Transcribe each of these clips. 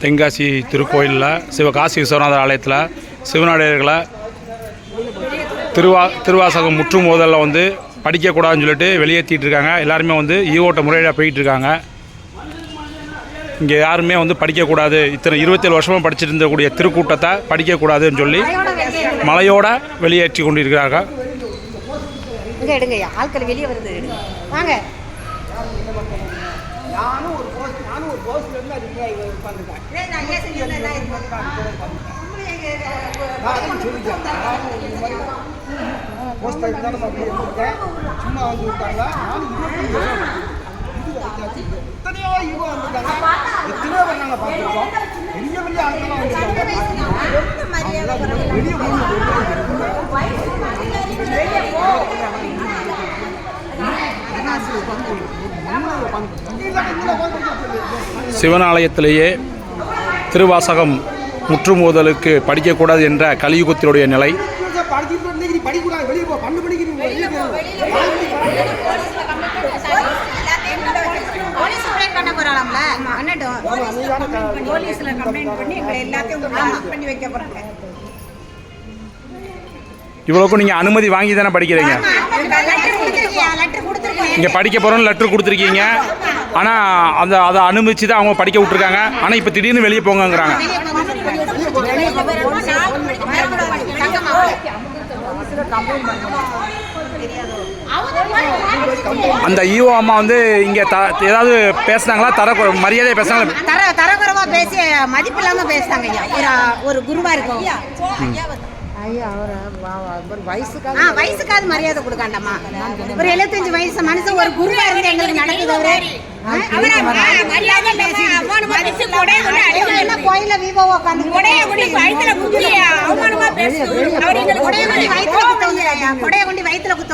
தென்காசி திருக்கோயிலில் சிவகாசி விஸ்வநாதர் ஆலயத்தில் சிவநாடியர்களை திருவாசகம் முற்றும் மோதலில் வந்து படிக்கக்கூடாதுன்னு சொல்லிட்டு வெளியேற்றிட்டு இருக்காங்க. எல்லாருமே வந்து ஈவோட்ட முறையில் போயிட்டு இருக்காங்க. இங்கே யாருமே வந்து படிக்கக்கூடாது, இத்தனை 27 வருஷமாக படிச்சுட்டு இருந்தக்கூடிய திருக்கூட்டத்தை படிக்கக்கூடாதுன்னு சொல்லி மலையோட வெளியேற்றி கொண்டிருக்கிறார்கள். ஆட்கள் வெளியே வருது வாங்க. சும்மா வந்து விட்டாங்க. எத்தனையோ ஈவோ வந்துட்டாங்க, எத்தனையோ பேர் நாங்கள் பார்த்துருக்கோம். பெரிய பெரிய ஆட்கள்லாம் சிவனாலயத்திலேயே திருவாசகம் முற்றுமோதலுக்கு படிக்கக்கூடாது என்ற கலியுகத்தினுடைய நிலை. இவ்வளவுக்கும் நீங்க அனுமதி வாங்கி தானே படிக்கிறீங்க? இங்க படிக்க போறோம்னு லெட்டர் கொடுத்துருக்கீங்க. ஆனா அதை அனுமதிச்சு தான் அவங்க படிக்க விட்டுருக்காங்க. ஆனா இப்ப திடீர்னு வெளியே போங்கங்கிறாங்க. அந்த ஈஓ அம்மா வந்து இங்க ஏதாவது பேசுனாங்களா? மரியாதையை பேசுனாங்க, தரக்குறைவா பேசி மதிப்பு இல்லாம பேசுறாங்க. ஐயா ஒரு குருவா இருக்கும் ஐயா, வயசுக்காவது மரியாதை கொடுக்காண்டம்மா. ஒரு 75 வயசு மனுஷன் ஒரு குருவா இருந்து எங்களுக்கு நடக்குது. கோயில வீவோ உட்காந்து கொடைய கொண்டு வயிற்றுல குத்த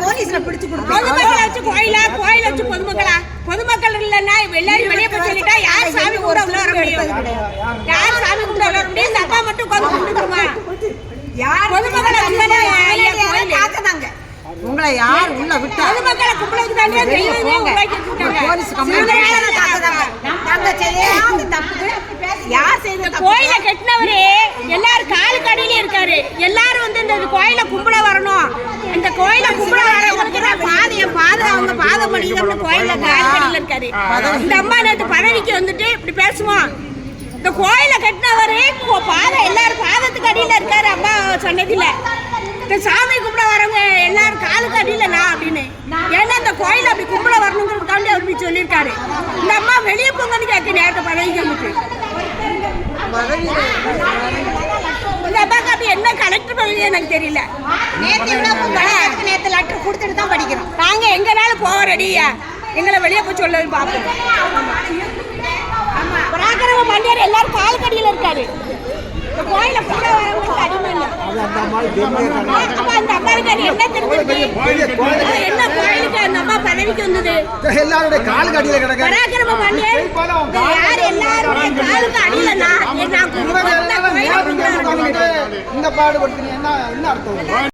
போலீஸ்ல பிடிச்சு பொதுமக்கள் இல்லைன்னா எல்லாரும் வெளியே போய் சொல்லிட்டா யார் சாமி கூட உள்ள வர முடியும்? யார் சாமி கூட உள்ள வர முடியும்? சத்தா மட்டும் உட்காந்து கும்பிட்டுருமா? யார் பொதுமக்களை காக்கதாங்க? உங்களை யார் உள்ள விட்டா? பொதுமக்களை கும்பிடுறதுக்கு தானே தெய்வமே உருவாக்கி வச்சிருக்காங்க. போலீஸ் கம்ப்ளைண்ட் காக்கதாங்க. நாங்க செய்யாத தப்பு யார் செய்த? கோயில கட்டினவரே எல்லாரும் காலுக்கு அடியில இருக்காரு. எல்லாரும் வந்து இந்த கோயில கும்பிட வரணும். இந்த கோயில கும்பிட வரவங்களுக்கு தான் பாதை அவங்க பாதம் பண்ணிக்கிட்டு கோயில காலுக்கு அடியில இருக்காரு. இந்த அம்மா நேற்று பதவிக்கு வந்துட்டு இப்படி பேசுவோம். இந்த கோயில கட்டினவரே பாதை எல்லாரும் பாதத்துக்கு அடியில இருக்காரு. அம்மா சொன்னதில்ல இந்த சாமி கும்பிட வரவங்க எல்லாரும் காலுக்கு அடியில நான் அப்படின்னு. ஏன்னா இந்த கோயில அப்படி கும்பிட வரணுங்கிறதுக்காண்டி அப்படி சொல்லியிருக்காரு. இந்த அம்மா வெளியே போங்கன்னு கேட்க நேரத்தை பதவிக்கு வந்துட்டு என்ன கலெக்டர் பதவி எனக்கு தெரியல. நேற்று லெட்டர் கொடுத்துட்டு தான் படிக்கிறோம். நாங்க எங்கனாலும் போக ரெடியா, எங்களை வெளியே போய் சொல்ல பார்ப்போம். பராக்கிரம மன்னர் எல்லாரும் கால் கடியில் இருக்காரு. கோயில கூட வரவங்களுக்கு அடிமை இல்லை. அந்த அம்மாவுக்கு என்ன தெரிஞ்சது? என்ன கோயிலுக்கு அந்த அம்மா பதவிக்கு வந்தது? எல்லாருடைய கால் கடியில கிடக்கு. பராக்கிரம மன்னர் யார் எல்லாரும் காலுக்கு அடியில இந்த பாடுபடுத்துறீங்க என்ன அர்த்தம்?